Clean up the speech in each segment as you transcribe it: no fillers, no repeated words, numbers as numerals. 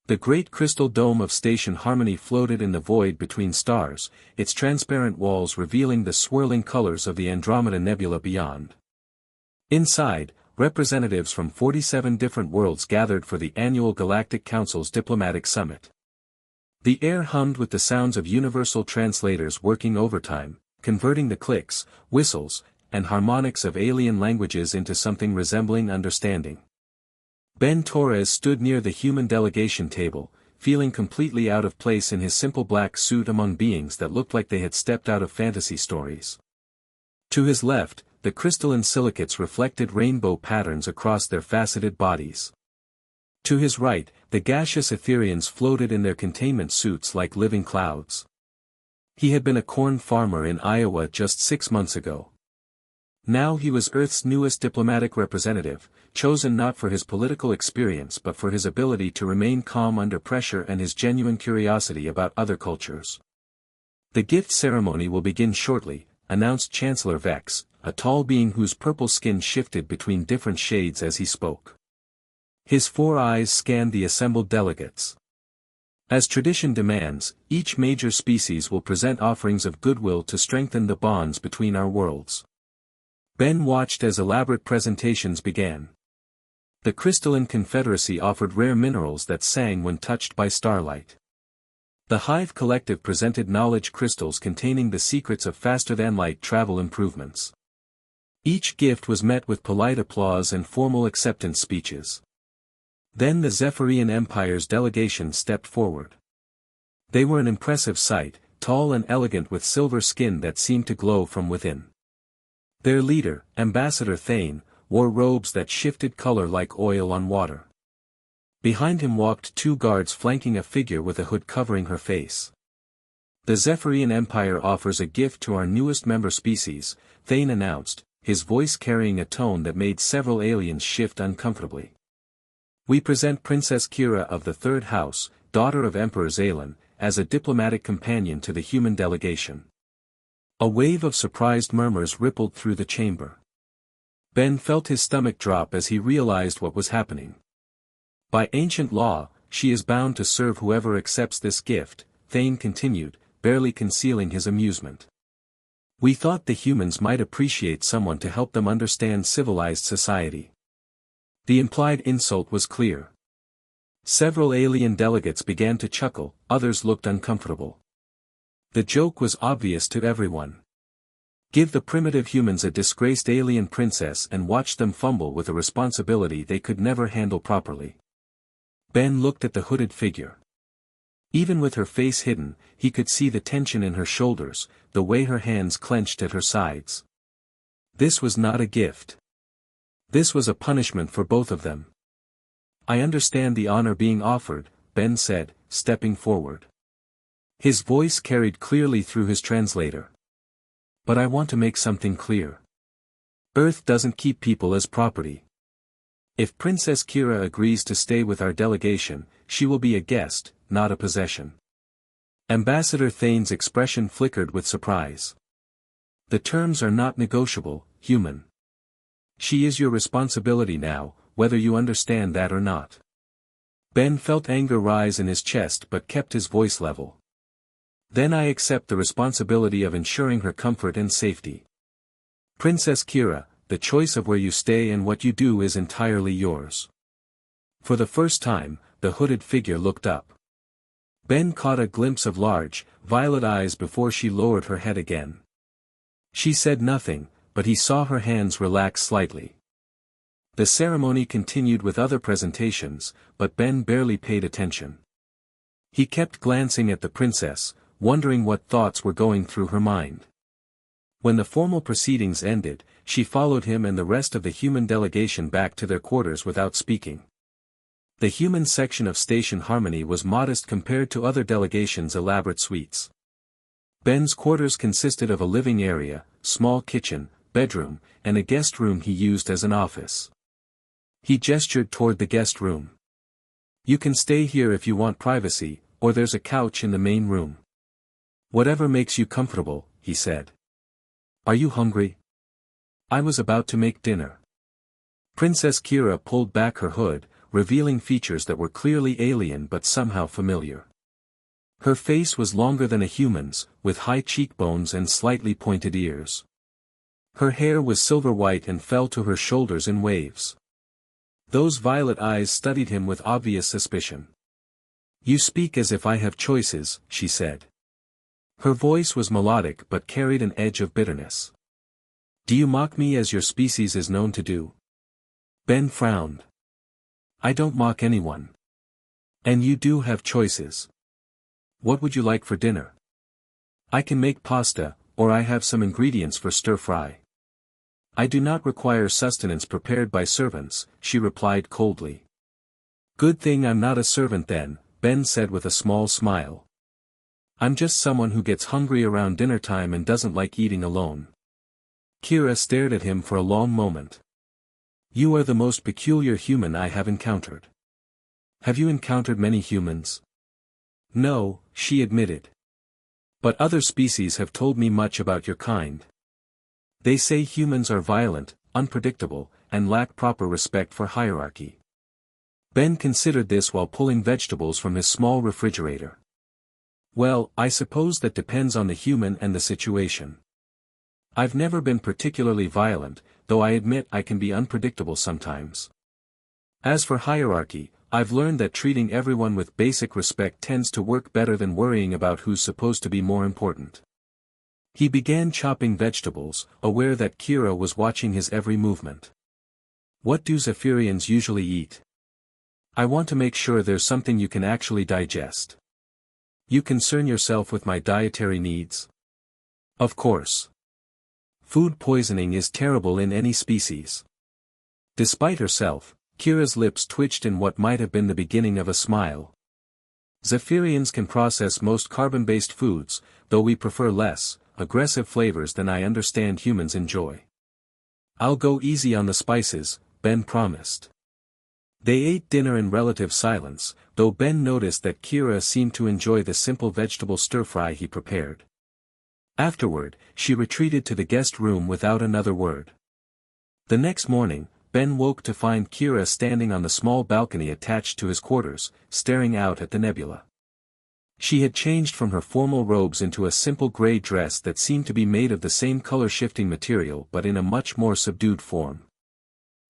The great crystal dome of Station Harmony floated in the void between stars, its transparent walls revealing the swirling colors of the Andromeda Nebula beyond. Inside, representatives from 47 different worlds gathered for the annual Galactic Council's diplomatic summit. The air hummed with the sounds of universal translators working overtime, converting the clicks, whistles, and harmonics of alien languages into something resembling understanding. Ben Torres stood near the human delegation table, feeling completely out of place in his simple black suit among beings that looked like they had stepped out of fantasy stories. To his left, the crystalline silicates reflected rainbow patterns across their faceted bodies. To his right, the gaseous Etherians floated in their containment suits like living clouds. He had been a corn farmer in Iowa just 6 months ago. Now he was Earth's newest diplomatic representative, chosen not for his political experience but for his ability to remain calm under pressure and his genuine curiosity about other cultures. The gift ceremony will begin shortly, announced Chancellor Vex, a tall being whose purple skin shifted between different shades as he spoke. His 4 eyes scanned the assembled delegates. As tradition demands, each major species will present offerings of goodwill to strengthen the bonds between our worlds. Ben watched as elaborate presentations began. The Crystalline Confederacy offered rare minerals that sang when touched by starlight. The Hive Collective presented knowledge crystals containing the secrets of faster-than-light travel improvements. Each gift was met with polite applause and formal acceptance speeches. Then the Zephyrian Empire's delegation stepped forward. They were an impressive sight, tall and elegant with silver skin that seemed to glow from within. Their leader, Ambassador Thane, wore robes that shifted color like oil on water. Behind him walked 2 guards flanking a figure with a hood covering her face. The Zephyrian Empire offers a gift to our newest member species, Thane announced, his voice carrying a tone that made several aliens shift uncomfortably. We present Princess Kira of the Third House, daughter of Emperor Zaylan, as a diplomatic companion to the human delegation. A wave of surprised murmurs rippled through the chamber. Ben felt his stomach drop as he realized what was happening. By ancient law, she is bound to serve whoever accepts this gift, Thane continued, barely concealing his amusement. We thought the humans might appreciate someone to help them understand civilized society. The implied insult was clear. Several alien delegates began to chuckle, others looked uncomfortable. The joke was obvious to everyone. Give the primitive humans a disgraced alien princess and watch them fumble with a responsibility they could never handle properly. Ben looked at the hooded figure. Even with her face hidden, he could see the tension in her shoulders, the way her hands clenched at her sides. This was not a gift. This was a punishment for both of them. I understand the honor being offered, Ben said, stepping forward. His voice carried clearly through his translator. But I want to make something clear. Earth doesn't keep people as property. If Princess Kira agrees to stay with our delegation, she will be a guest, not a possession. Ambassador Thane's expression flickered with surprise. The terms are not negotiable, human. She is your responsibility now, whether you understand that or not. Ben felt anger rise in his chest but kept his voice level. Then I accept the responsibility of ensuring her comfort and safety. Princess Kira, the choice of where you stay and what you do is entirely yours. For the first time, the hooded figure looked up. Ben caught a glimpse of large, violet eyes before she lowered her head again. She said nothing, but he saw her hands relax slightly. The ceremony continued with other presentations, but Ben barely paid attention. He kept glancing at the princess, wondering what thoughts were going through her mind. When the formal proceedings ended, she followed him and the rest of the human delegation back to their quarters without speaking. The human section of Station Harmony was modest compared to other delegations' elaborate suites. Ben's quarters consisted of a living area, small kitchen, bedroom, and a guest room he used as an office. He gestured toward the guest room. You can stay here if you want privacy, or there's a couch in the main room. Whatever makes you comfortable, he said. Are you hungry? I was about to make dinner. Princess Kira pulled back her hood, revealing features that were clearly alien but somehow familiar. Her face was longer than a human's, with high cheekbones and slightly pointed ears. Her hair was silver white and fell to her shoulders in waves. Those violet eyes studied him with obvious suspicion. "You speak as if I have choices," she said. Her voice was melodic but carried an edge of bitterness. "Do you mock me as your species is known to do?" Ben frowned. "I don't mock anyone. And you do have choices. What would you like for dinner?" "I can make pasta, or I have some ingredients for stir-fry." "I do not require sustenance prepared by servants," she replied coldly. "Good thing I'm not a servant then," Ben said with a small smile. "I'm just someone who gets hungry around dinner time and doesn't like eating alone." Kira stared at him for a long moment. "You are the most peculiar human I have encountered." "Have you encountered many humans?" "No," she admitted. "But other species have told me much about your kind. They say humans are violent, unpredictable, and lack proper respect for hierarchy." Ben considered this while pulling vegetables from his small refrigerator. "Well, I suppose that depends on the human and the situation. I've never been particularly violent, though I admit I can be unpredictable sometimes. As for hierarchy, I've learned that treating everyone with basic respect tends to work better than worrying about who's supposed to be more important." He began chopping vegetables, aware that Kira was watching his every movement. "What do Zephyrians usually eat?" "I want to make sure there's something you can actually digest." "You concern yourself with my dietary needs?" "Of course. Food poisoning is terrible in any species." Despite herself, Kira's lips twitched in what might have been the beginning of a smile. "Zephyrians can process most carbon-based foods, though we prefer less aggressive flavors than I understand humans enjoy." "I'll go easy on the spices," Ben promised. They ate dinner in relative silence, though Ben noticed that Kira seemed to enjoy the simple vegetable stir-fry he prepared. Afterward, she retreated to the guest room without another word. The next morning, Ben woke to find Kira standing on the small balcony attached to his quarters, staring out at the nebula. She had changed from her formal robes into a simple gray dress that seemed to be made of the same color-shifting material but in a much more subdued form.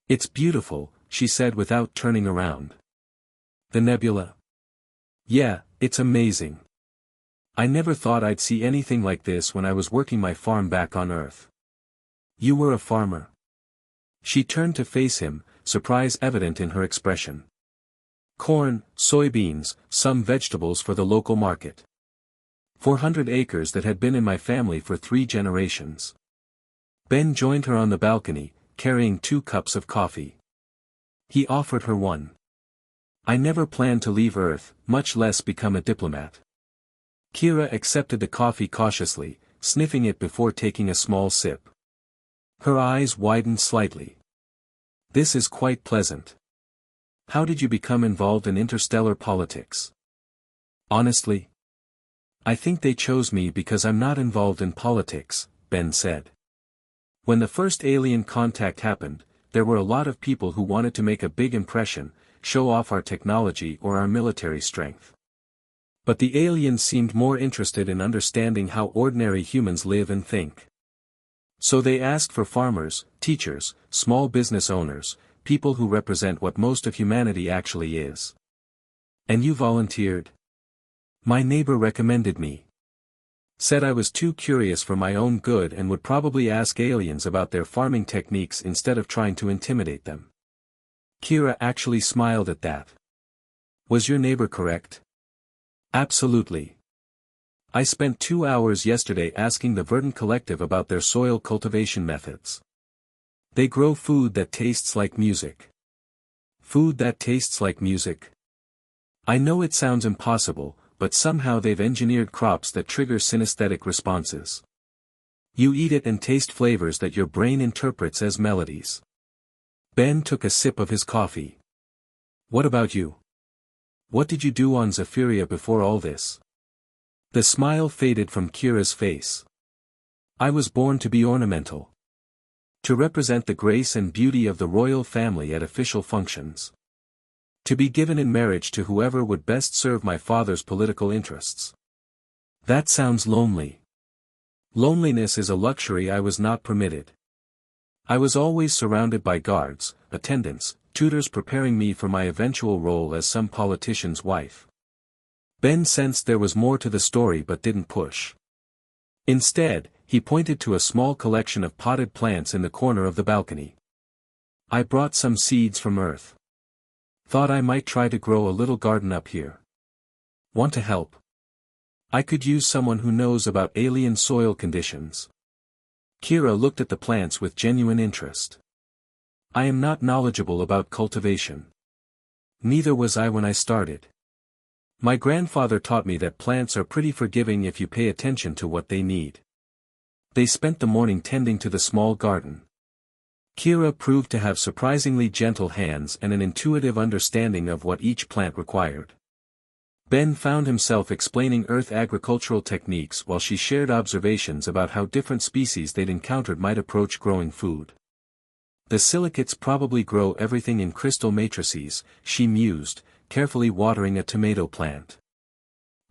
"It's beautiful," she said without turning around. "The nebula? Yeah, it's amazing. I never thought I'd see anything like this when I was working my farm back on Earth." "You were a farmer?" She turned to face him, surprise evident in her expression. "Corn, soybeans, some vegetables for the local market. 400 acres that had been in my family for 3 generations." Ben joined her on the balcony, carrying 2 cups of coffee. He offered her one. "I never planned to leave Earth, much less become a diplomat." Kira accepted the coffee cautiously, sniffing it before taking a small sip. Her eyes widened slightly. "This is quite pleasant. How did you become involved in interstellar politics?" "Honestly, I think they chose me because I'm not involved in politics," Ben said. "When the first alien contact happened, there were a lot of people who wanted to make a big impression, show off our technology or our military strength. But the aliens seemed more interested in understanding how ordinary humans live and think. So they asked for farmers, teachers, small business owners, people who represent what most of humanity actually is." "And you volunteered?" "My neighbor recommended me. Said I was too curious for my own good and would probably ask aliens about their farming techniques instead of trying to intimidate them." Kira actually smiled at that. "Was your neighbor correct?" "Absolutely. I spent 2 hours yesterday asking the Verdant Collective about their soil cultivation methods. They grow food that tastes like music." "Food that tastes like music?" "I know it sounds impossible, but somehow they've engineered crops that trigger synesthetic responses. You eat it and taste flavors that your brain interprets as melodies." Ben took a sip of his coffee. "What about you? What did you do on Zephyria before all this?" The smile faded from Kira's face. "I was born to be ornamental. To represent the grace and beauty of the royal family at official functions. To be given in marriage to whoever would best serve my father's political interests. That sounds lonely. Loneliness is a luxury I was not permitted. I was always surrounded by guards, attendants, tutors preparing me for my eventual role as some politician's wife. Ben sensed there was more to the story but didn't push. Instead, he pointed to a small collection of potted plants in the corner of the balcony. I brought some seeds from Earth. Thought I might try to grow a little garden up here. Want to help? I could use someone who knows about alien soil conditions. Kira looked at the plants with genuine interest. I am not knowledgeable about cultivation. Neither was I when I started. My grandfather taught me that plants are pretty forgiving if you pay attention to what they need. They spent the morning tending to the small garden. Kira proved to have surprisingly gentle hands and an intuitive understanding of what each plant required. Ben found himself explaining Earth agricultural techniques while she shared observations about how different species they'd encountered might approach growing food. The silicates probably grow everything in crystal matrices, she mused, carefully watering a tomato plant.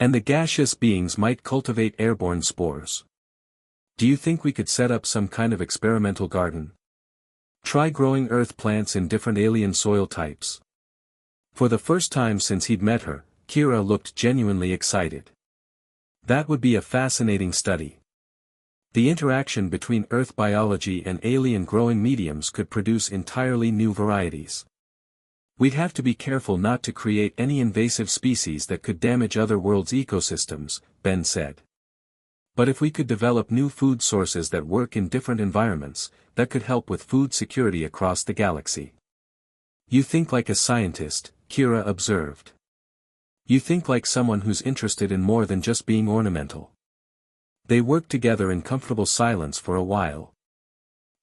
And the gaseous beings might cultivate airborne spores. Do you think we could set up some kind of experimental garden? Try growing Earth plants in different alien soil types. For the first time since he'd met her, Kira looked genuinely excited. That would be a fascinating study. The interaction between Earth biology and alien growing mediums could produce entirely new varieties. We'd have to be careful not to create any invasive species that could damage other worlds' ecosystems, Ben said. But if we could develop new food sources that work in different environments, that could help with food security across the galaxy. You think like a scientist, Kira observed. You think like someone who's interested in more than just being ornamental. They worked together in comfortable silence for a while.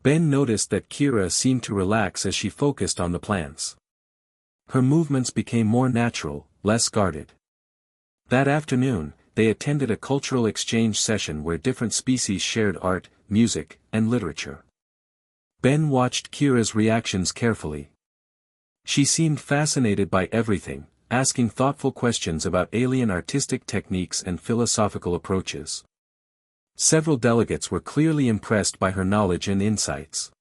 Ben noticed that Kira seemed to relax as she focused on the plants. Her movements became more natural, less guarded. That afternoon, they attended a cultural exchange session where different species shared art, music, and literature. Ben watched Kira's reactions carefully. She seemed fascinated by everything, asking thoughtful questions about alien artistic techniques and philosophical approaches. Several delegates were clearly impressed by her knowledge and insights.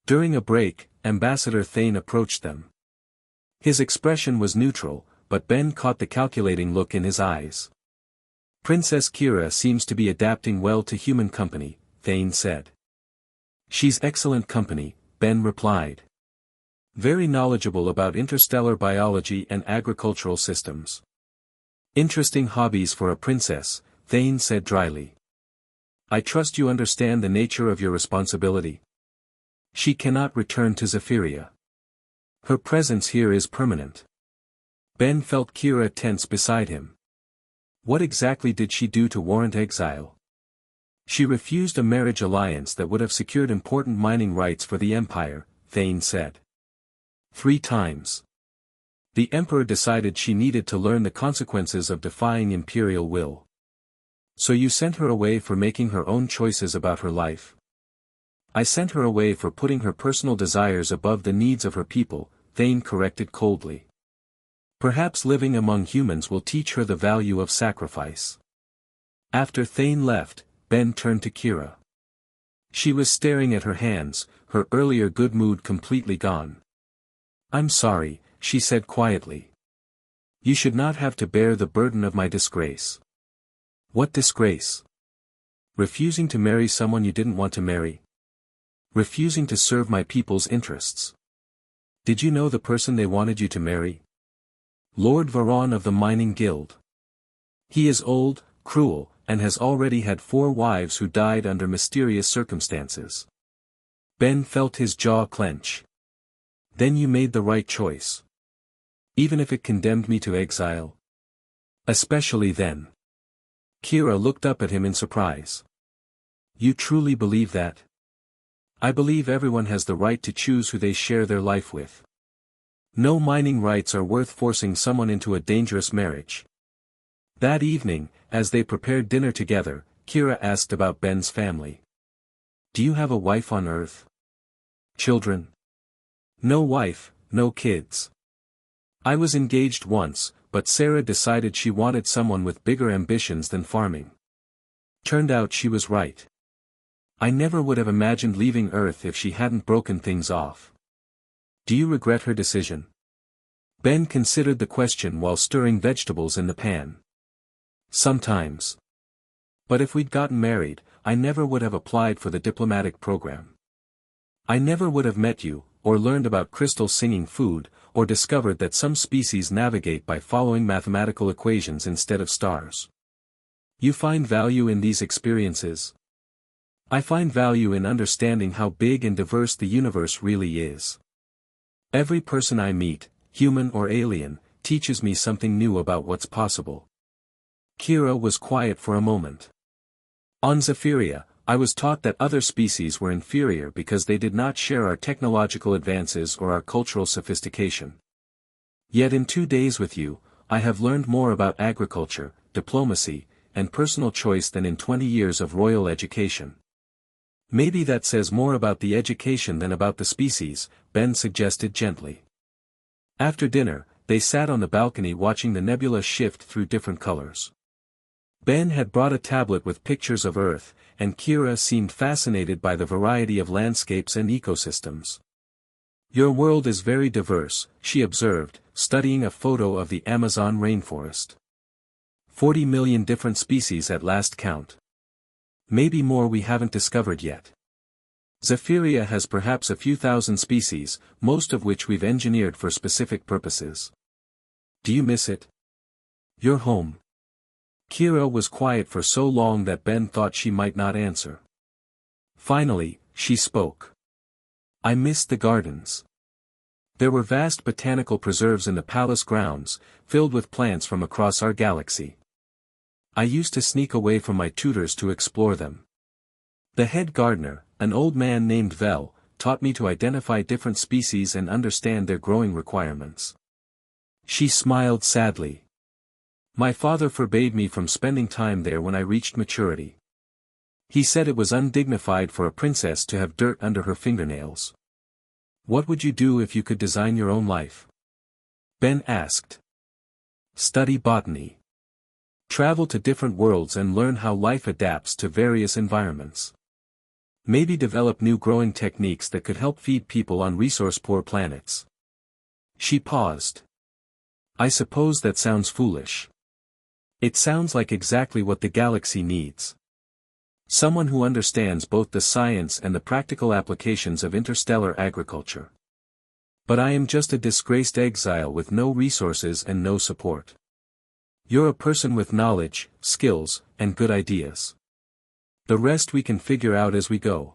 During a break, Ambassador Thane approached them. His expression was neutral, but Ben caught the calculating look in his eyes. Princess Kira seems to be adapting well to human company, Thane said. She's excellent company, Ben replied. Very knowledgeable about interstellar biology and agricultural systems. Interesting hobbies for a princess, Thane said dryly. I trust you understand the nature of your responsibility. She cannot return to Zephyria. Her presence here is permanent. Ben felt Kira tense beside him. What exactly did she do to warrant exile? She refused a marriage alliance that would have secured important mining rights for the Empire, Thane said. 3 times. The Emperor decided she needed to learn the consequences of defying imperial will. So you sent her away for making her own choices about her life? I sent her away for putting her personal desires above the needs of her people, Thane corrected coldly. Perhaps living among humans will teach her the value of sacrifice. After Thane left, Ben turned to Kira. She was staring at her hands, her earlier good mood completely gone. I'm sorry, she said quietly. You should not have to bear the burden of my disgrace. What disgrace? Refusing to marry someone you didn't want to marry. Refusing to serve my people's interests. Did you know the person they wanted you to marry? Lord Varon of the Mining Guild. He is old, cruel, and has already had 4 wives who died under mysterious circumstances. Ben felt his jaw clench. Then you made the right choice. Even if it condemned me to exile. Especially then. Kira looked up at him in surprise. You truly believe that? I believe everyone has the right to choose who they share their life with. No mining rights are worth forcing someone into a dangerous marriage. That evening, as they prepared dinner together, Kira asked about Ben's family. Do you have a wife on Earth? Children? No wife, no kids. I was engaged once, but Sarah decided she wanted someone with bigger ambitions than farming. Turned out she was right. I never would have imagined leaving Earth if she hadn't broken things off. Do you regret her decision? Ben considered the question while stirring vegetables in the pan. Sometimes. But if we'd gotten married, I never would have applied for the diplomatic program. I never would have met you, or learned about crystal singing food, or discovered that some species navigate by following mathematical equations instead of stars. You find value in these experiences? I find value in understanding how big and diverse the universe really is. Every person I meet, human or alien, teaches me something new about what's possible. Kira was quiet for a moment. On Zephyria, I was taught that other species were inferior because they did not share our technological advances or our cultural sophistication. Yet in 2 days with you, I have learned more about agriculture, diplomacy, and personal choice than in 20 years of royal education. Maybe that says more about the education than about the species, Ben suggested gently. After dinner, they sat on the balcony watching the nebula shift through different colors. Ben had brought a tablet with pictures of Earth, and Kira seemed fascinated by the variety of landscapes and ecosystems. Your world is very diverse, she observed, studying a photo of the Amazon rainforest. 40 million different species at last count. Maybe more we haven't discovered yet. Zephyria has perhaps a few thousand species, most of which we've engineered for specific purposes. Do you miss it? Your home. Kira was quiet for so long that Ben thought she might not answer. Finally, she spoke. I missed the gardens. There were vast botanical preserves in the palace grounds, filled with plants from across our galaxy. I used to sneak away from my tutors to explore them. The head gardener, an old man named Vel, taught me to identify different species and understand their growing requirements. She smiled sadly. My father forbade me from spending time there when I reached maturity. He said it was undignified for a princess to have dirt under her fingernails. What would you do if you could design your own life? Ben asked. Study botany. Travel to different worlds and learn how life adapts to various environments. Maybe develop new growing techniques that could help feed people on resource-poor planets. She paused. I suppose that sounds foolish. It sounds like exactly what the galaxy needs. Someone who understands both the science and the practical applications of interstellar agriculture. But I am just a disgraced exile with no resources and no support. You're a person with knowledge, skills, and good ideas. The rest we can figure out as we go.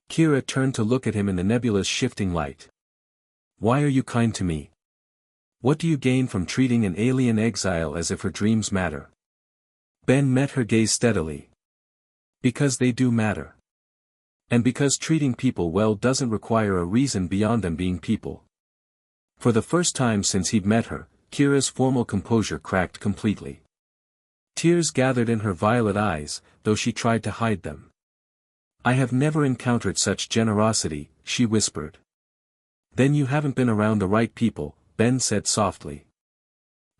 Kira turned to look at him in the nebula's shifting light. Why are you kind to me? What do you gain from treating an alien exile as if her dreams matter? Ben met her gaze steadily. Because they do matter. And because treating people well doesn't require a reason beyond them being people. For the first time since he'd met her, Kira's formal composure cracked completely. Tears gathered in her violet eyes, though she tried to hide them. I have never encountered such generosity, she whispered. Then you haven't been around the right people, Ben said softly.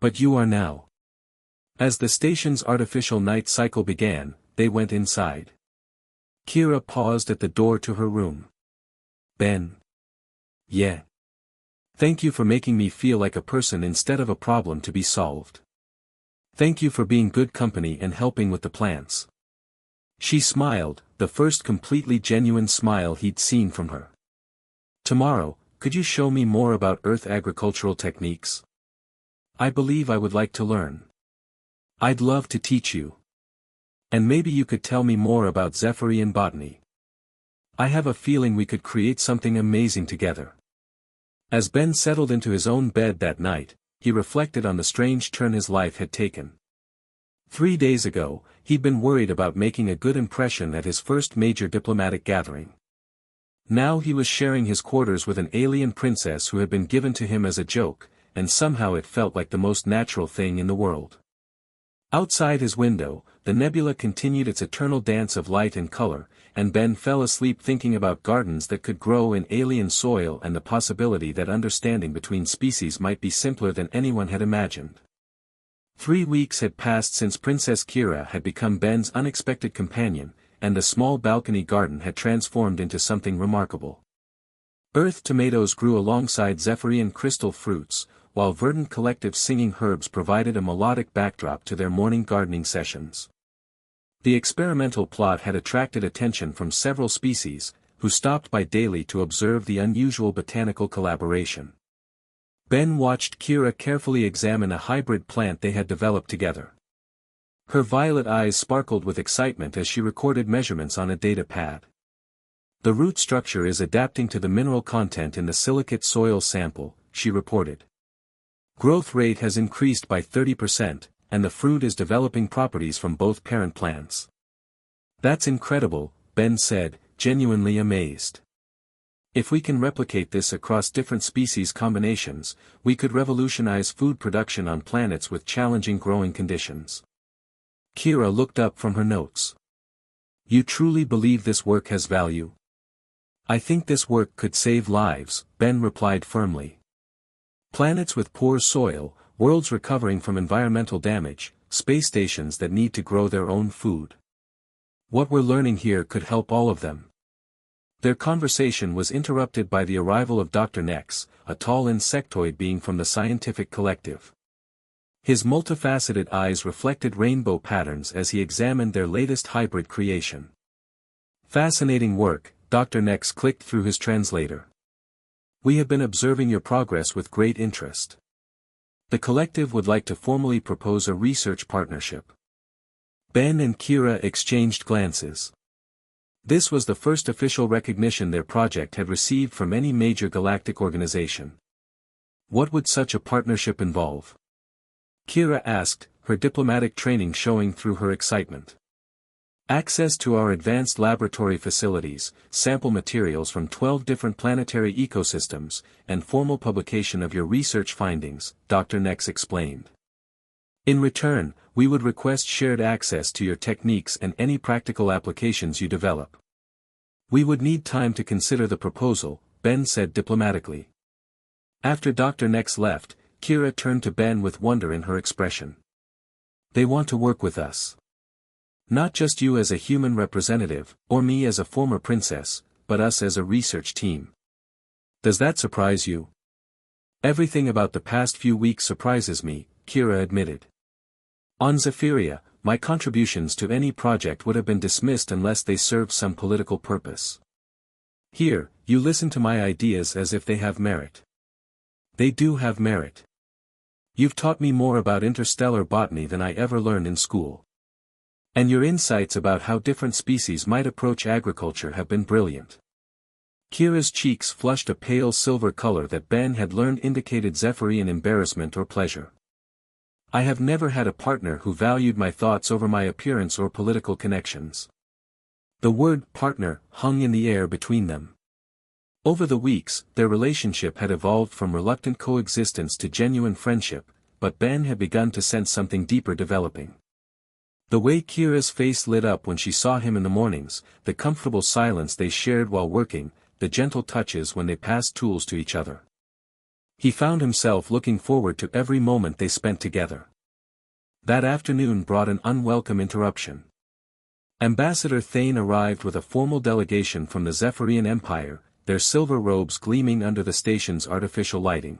But you are now. As the station's artificial night cycle began, they went inside. Kira paused at the door to her room. Ben. Yeah. Thank you for making me feel like a person instead of a problem to be solved. Thank you for being good company and helping with the plants. She smiled, the first completely genuine smile he'd seen from her. Tomorrow, could you show me more about Earth agricultural techniques? I believe I would like to learn. I'd love to teach you. And maybe you could tell me more about Zephyrian botany. I have a feeling we could create something amazing together. As Ben settled into his own bed that night, he reflected on the strange turn his life had taken. 3 days ago, he'd been worried about making a good impression at his first major diplomatic gathering. Now he was sharing his quarters with an alien princess who had been given to him as a joke, and somehow it felt like the most natural thing in the world. Outside his window, the nebula continued its eternal dance of light and color, and Ben fell asleep thinking about gardens that could grow in alien soil and the possibility that understanding between species might be simpler than anyone had imagined. 3 weeks had passed since Princess Kira had become Ben's unexpected companion, and the small balcony garden had transformed into something remarkable. Earth tomatoes grew alongside Zephyrian crystal fruits, while verdant collective singing herbs provided a melodic backdrop to their morning gardening sessions. The experimental plot had attracted attention from several species, who stopped by daily to observe the unusual botanical collaboration. Ben watched Kira carefully examine a hybrid plant they had developed together. Her violet eyes sparkled with excitement as she recorded measurements on a data pad. The root structure is adapting to the mineral content in the silicate soil sample, she reported. Growth rate has increased by 30%, and the fruit is developing properties from both parent plants. That's incredible, Ben said, genuinely amazed. If we can replicate this across different species combinations, we could revolutionize food production on planets with challenging growing conditions. Kira looked up from her notes. You truly believe this work has value? I think this work could save lives, Ben replied firmly. Planets with poor soil, worlds recovering from environmental damage, space stations that need to grow their own food. What we're learning here could help all of them. Their conversation was interrupted by the arrival of Dr. Nex, a tall insectoid being from the scientific collective. His multifaceted eyes reflected rainbow patterns as he examined their latest hybrid creation. Fascinating work, Dr. Nex clicked through his translator. We have been observing your progress with great interest. The collective would like to formally propose a research partnership. Ben and Kira exchanged glances. This was the first official recognition their project had received from any major galactic organization. What would such a partnership involve? Kira asked, her diplomatic training showing through her excitement. Access to our advanced laboratory facilities, sample materials from 12 different planetary ecosystems, and formal publication of your research findings, Dr. Nex explained. In return, we would request shared access to your techniques and any practical applications you develop. We would need time to consider the proposal, Ben said diplomatically. After Dr. Nex left, Kira turned to Ben with wonder in her expression. They want to work with us. Not just you as a human representative, or me as a former princess, but us as a research team. Does that surprise you? Everything about the past few weeks surprises me, Kira admitted. On Zephyria, my contributions to any project would have been dismissed unless they served some political purpose. Here, you listen to my ideas as if they have merit. They do have merit. You've taught me more about interstellar botany than I ever learned in school. And your insights about how different species might approach agriculture have been brilliant. Kira's cheeks flushed a pale silver color that Ben had learned indicated Zephyrian embarrassment or pleasure. I have never had a partner who valued my thoughts over my appearance or political connections. The word partner hung in the air between them. Over the weeks, their relationship had evolved from reluctant coexistence to genuine friendship, but Ben had begun to sense something deeper developing. The way Kira's face lit up when she saw him in the mornings, the comfortable silence they shared while working, the gentle touches when they passed tools to each other. He found himself looking forward to every moment they spent together. That afternoon brought an unwelcome interruption. Ambassador Thane arrived with a formal delegation from the Zephyrian Empire, their silver robes gleaming under the station's artificial lighting.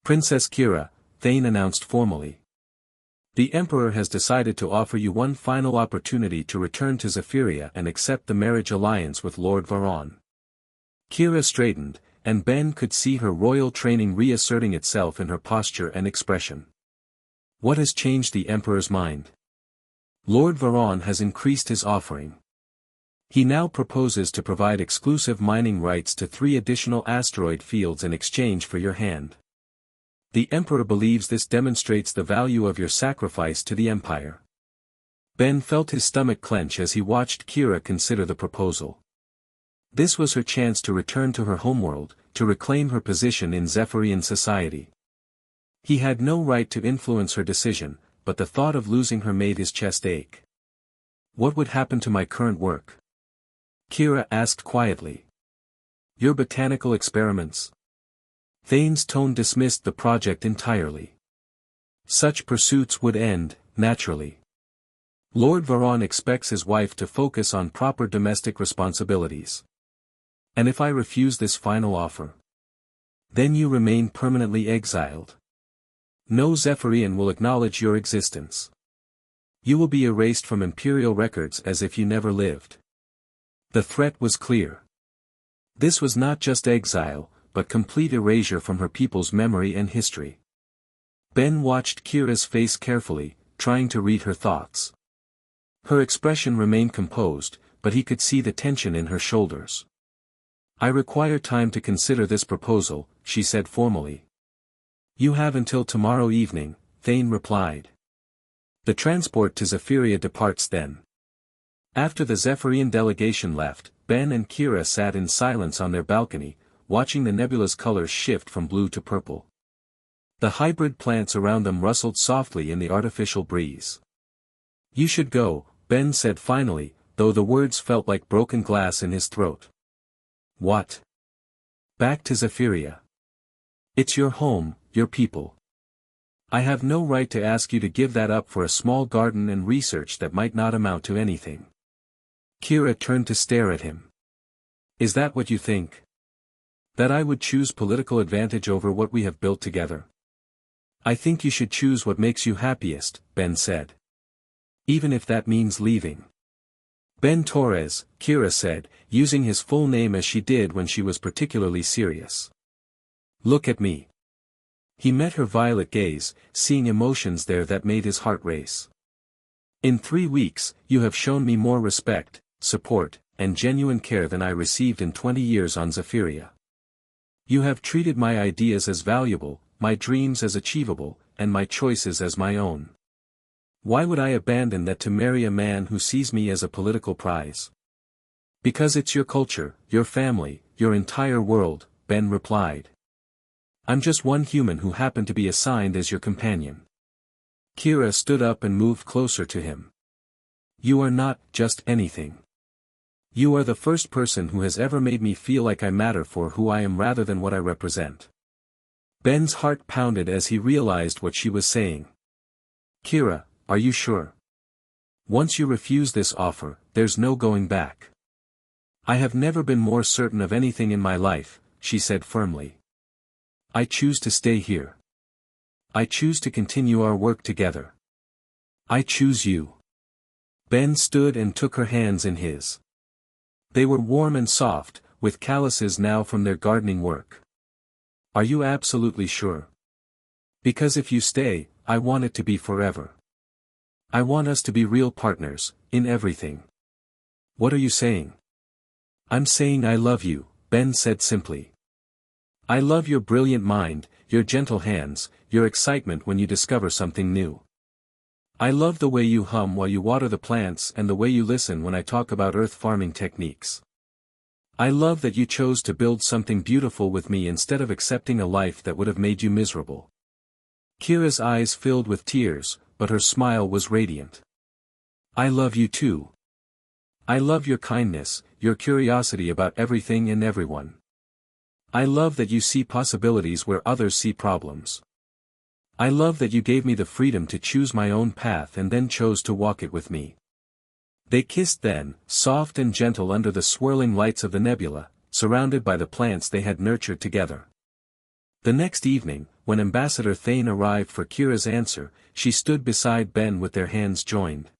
Princess Kira, Thane announced formally. The Emperor has decided to offer you one final opportunity to return to Zephyria and accept the marriage alliance with Lord Varon. Kira straightened, and Ben could see her royal training reasserting itself in her posture and expression. What has changed the Emperor's mind? Lord Varon has increased his offering. He now proposes to provide exclusive mining rights to 3 additional asteroid fields in exchange for your hand. The Emperor believes this demonstrates the value of your sacrifice to the Empire. Ben felt his stomach clench as he watched Kira consider the proposal. This was her chance to return to her homeworld, to reclaim her position in Zephyrian society. He had no right to influence her decision, but the thought of losing her made his chest ache. What would happen to my current work? Kira asked quietly. Your botanical experiments? Thane's tone dismissed the project entirely. Such pursuits would end, naturally. Lord Varon expects his wife to focus on proper domestic responsibilities. And if I refuse this final offer? Then you remain permanently exiled. No Zephyrian will acknowledge your existence. You will be erased from imperial records as if you never lived. The threat was clear. This was not just exile, but complete erasure from her people's memory and history. Ben watched Kira's face carefully, trying to read her thoughts. Her expression remained composed, but he could see the tension in her shoulders. I require time to consider this proposal, she said formally. You have until tomorrow evening, Thane replied. The transport to Zephyria departs then. After the Zephyrian delegation left, Ben and Kira sat in silence on their balcony, watching the nebula's colors shift from blue to purple. The hybrid plants around them rustled softly in the artificial breeze. You should go, Ben said finally, though the words felt like broken glass in his throat. What? Back to Zephyria. It's your home, your people. I have no right to ask you to give that up for a small garden and research that might not amount to anything. Kira turned to stare at him. Is that what you think? That I would choose political advantage over what we have built together? I think you should choose what makes you happiest, Ben said. Even if that means leaving. Ben Torres, Kira said, using his full name as she did when she was particularly serious. Look at me. He met her violet gaze, seeing emotions there that made his heart race. In 3 weeks, you have shown me more respect, support, and genuine care than I received in 20 years on Zephyria. You have treated my ideas as valuable, my dreams as achievable, and my choices as my own. Why would I abandon that to marry a man who sees me as a political prize? Because it's your culture, your family, your entire world, Ben replied. I'm just one human who happened to be assigned as your companion. Kira stood up and moved closer to him. You are not just anything. You are the first person who has ever made me feel like I matter for who I am rather than what I represent. Ben's heart pounded as he realized what she was saying. Kira, are you sure? Once you refuse this offer, there's no going back. I have never been more certain of anything in my life, she said firmly. I choose to stay here. I choose to continue our work together. I choose you. Ben stood and took her hands in his. They were warm and soft, with calluses now from their gardening work. Are you absolutely sure? Because if you stay, I want it to be forever. I want us to be real partners, in everything. What are you saying? I'm saying I love you, Ben said simply. I love your brilliant mind, your gentle hands, your excitement when you discover something new. I love the way you hum while you water the plants and the way you listen when I talk about earth farming techniques. I love that you chose to build something beautiful with me instead of accepting a life that would have made you miserable. Kira's eyes filled with tears, but her smile was radiant. I love you too. I love your kindness, your curiosity about everything and everyone. I love that you see possibilities where others see problems. I love that you gave me the freedom to choose my own path and then chose to walk it with me. They kissed then, soft and gentle under the swirling lights of the nebula, surrounded by the plants they had nurtured together. The next evening, when Ambassador Thane arrived for Kira's answer, she stood beside Ben with their hands joined.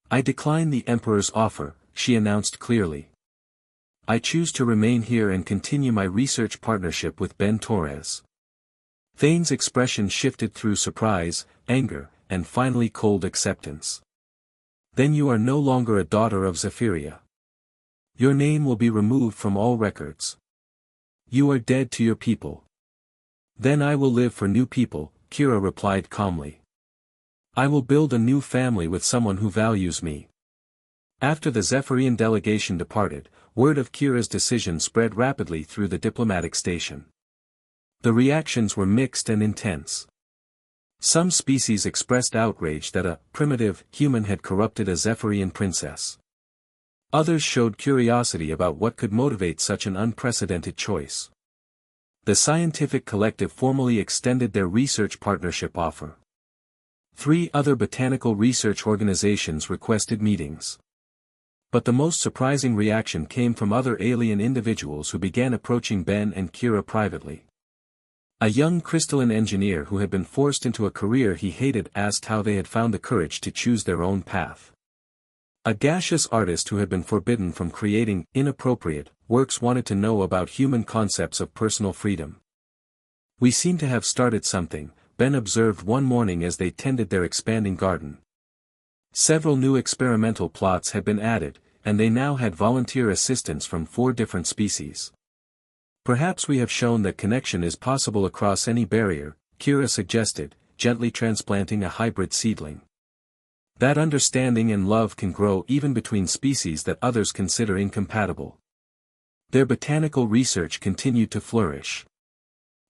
I decline the Emperor's offer, she announced clearly. I choose to remain here and continue my research partnership with Ben Torres. Thane's expression shifted through surprise, anger, and finally cold acceptance. Then you are no longer a daughter of Zephyria. Your name will be removed from all records. You are dead to your people. Then I will live for new people, Kira replied calmly. I will build a new family with someone who values me. After the Zephyrian delegation departed, word of Kira's decision spread rapidly through the diplomatic station. The reactions were mixed and intense. Some species expressed outrage that a primitive human had corrupted a Zephyrian princess. Others showed curiosity about what could motivate such an unprecedented choice. The scientific collective formally extended their research partnership offer. 3 other botanical research organizations requested meetings. But the most surprising reaction came from other alien individuals who began approaching Ben and Kira privately. A young crystalline engineer who had been forced into a career he hated asked how they had found the courage to choose their own path. A gaseous artist who had been forbidden from creating inappropriate works wanted to know about human concepts of personal freedom. "We seem to have started something," Ben observed one morning as they tended their expanding garden. Several new experimental plots had been added, and they now had volunteer assistance from 4 different species. "Perhaps we have shown that connection is possible across any barrier," Kira suggested, gently transplanting a hybrid seedling. "That understanding and love can grow even between species that others consider incompatible." Their botanical research continued to flourish.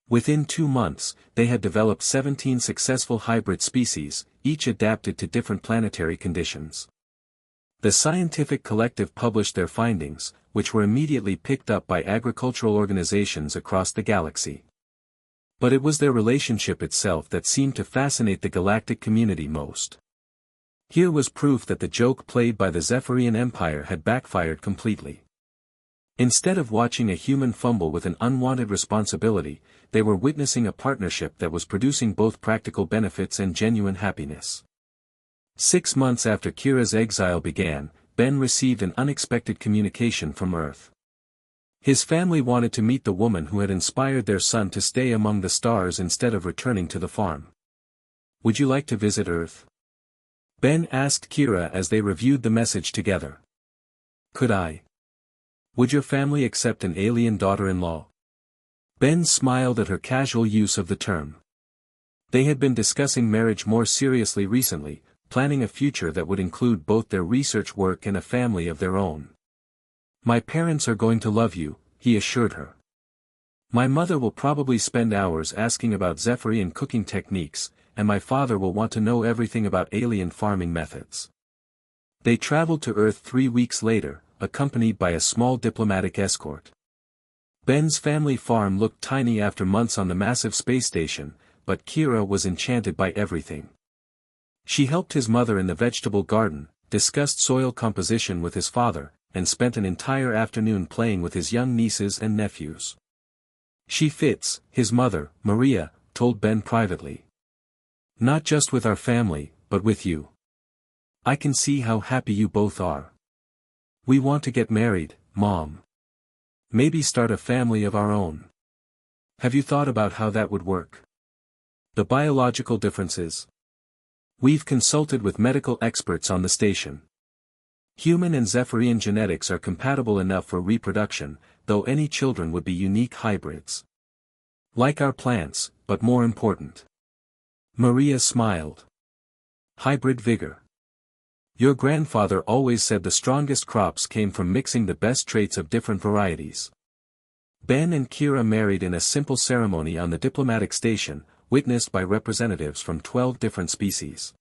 Within 2 months, they had developed 17 successful hybrid species, each adapted to different planetary conditions. The scientific collective published their findings, which were immediately picked up by agricultural organizations across the galaxy. But it was their relationship itself that seemed to fascinate the galactic community most. Here was proof that the joke played by the Zephyrian Empire had backfired completely. Instead of watching a human fumble with an unwanted responsibility, they were witnessing a partnership that was producing both practical benefits and genuine happiness. 6 months after Kira's exile began, Ben received an unexpected communication from Earth. His family wanted to meet the woman who had inspired their son to stay among the stars instead of returning to the farm. "Would you like to visit Earth?" Ben asked Kira as they reviewed the message together. "Could I? Would your family accept an alien daughter-in-law?" Ben smiled at her casual use of the term. They had been discussing marriage more seriously recently, planning a future that would include both their research work and a family of their own. "My parents are going to love you," he assured her. "My mother will probably spend hours asking about Zephyrian cooking techniques, and my father will want to know everything about alien farming methods." They traveled to Earth 3 weeks later, accompanied by a small diplomatic escort. Ben's family farm looked tiny after months on the massive space station, but Kira was enchanted by everything. She helped his mother in the vegetable garden, discussed soil composition with his father, and spent an entire afternoon playing with his young nieces and nephews. "She fits," his mother, Maria, told Ben privately. "Not just with our family, but with you. I can see how happy you both are. We want to get married, Mom. Maybe start a family of our own. Have you thought about how that would work? The biological differences? We've consulted with medical experts on the station. Human and Zephyrian genetics are compatible enough for reproduction, though any children would be unique hybrids. Like our plants, but more important." Maria smiled. "Hybrid vigor. Your grandfather always said the strongest crops came from mixing the best traits of different varieties." Ben and Kira married in a simple ceremony on the diplomatic station, witnessed by representatives from 12 different species.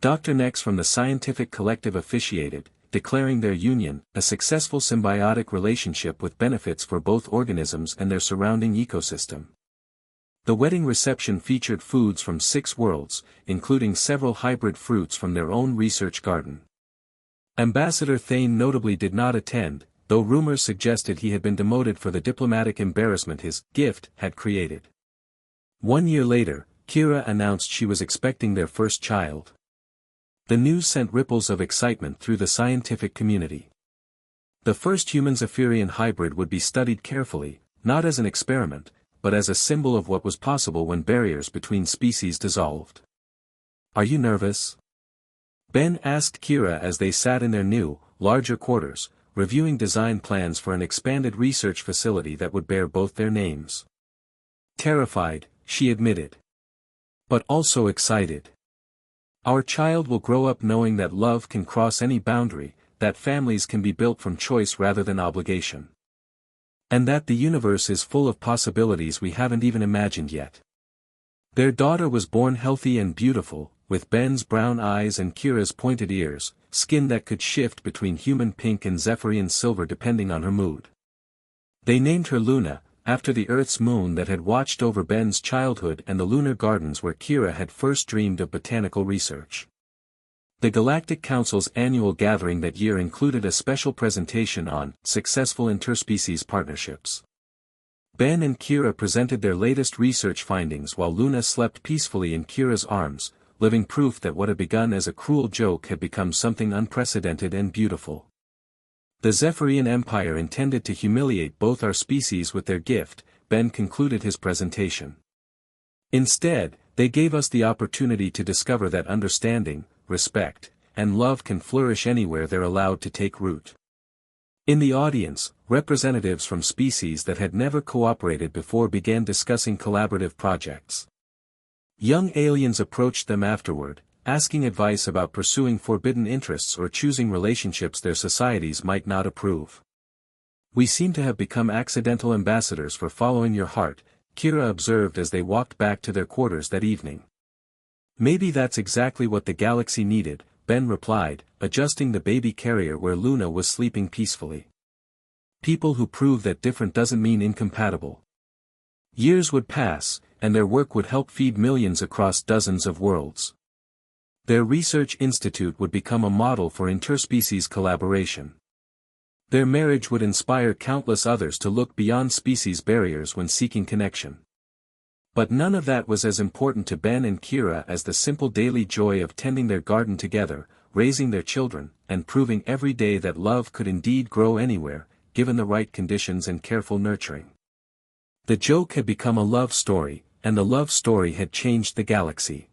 Dr. Nex from the scientific collective officiated, declaring their union a successful symbiotic relationship with benefits for both organisms and their surrounding ecosystem. The wedding reception featured foods from 6 worlds, including several hybrid fruits from their own research garden. Ambassador Thane notably did not attend, though rumors suggested he had been demoted for the diplomatic embarrassment his gift had created. 1 year later, Kira announced she was expecting their first child. The news sent ripples of excitement through the scientific community. The first human Zephyrian hybrid would be studied carefully, not as an experiment, but as a symbol of what was possible when barriers between species dissolved. "Are you nervous?" Ben asked Kira as they sat in their new, larger quarters, reviewing design plans for an expanded research facility that would bear both their names. "Terrified," she admitted. "But also excited. Our child will grow up knowing that love can cross any boundary, that families can be built from choice rather than obligation. And that the universe is full of possibilities we haven't even imagined yet." Their daughter was born healthy and beautiful, with Ben's brown eyes and Kira's pointed ears, skin that could shift between human pink and Zephyrian silver depending on her mood. They named her Luna, after the Earth's moon that had watched over Ben's childhood and the lunar gardens where Kira had first dreamed of botanical research. The Galactic Council's annual gathering that year included a special presentation on successful interspecies partnerships. Ben and Kira presented their latest research findings while Luna slept peacefully in Kira's arms, living proof that what had begun as a cruel joke had become something unprecedented and beautiful. The Zephyrian Empire intended to humiliate both our species with their gift, Ben concluded his presentation. Instead, they gave us the opportunity to discover that understanding, respect, and love can flourish anywhere they're allowed to take root. In the audience, representatives from species that had never cooperated before began discussing collaborative projects. Young aliens approached them afterward, asking advice about pursuing forbidden interests or choosing relationships their societies might not approve. "We seem to have become accidental ambassadors for following your heart," Kira observed as they walked back to their quarters that evening. "Maybe that's exactly what the galaxy needed," Ben replied, adjusting the baby carrier where Luna was sleeping peacefully. "People who prove that different doesn't mean incompatible." Years would pass, and their work would help feed millions across dozens of worlds. Their research institute would become a model for interspecies collaboration. Their marriage would inspire countless others to look beyond species barriers when seeking connection. But none of that was as important to Ben and Kira as the simple daily joy of tending their garden together, raising their children, and proving every day that love could indeed grow anywhere, given the right conditions and careful nurturing. The joke had become a love story, and the love story had changed the galaxy.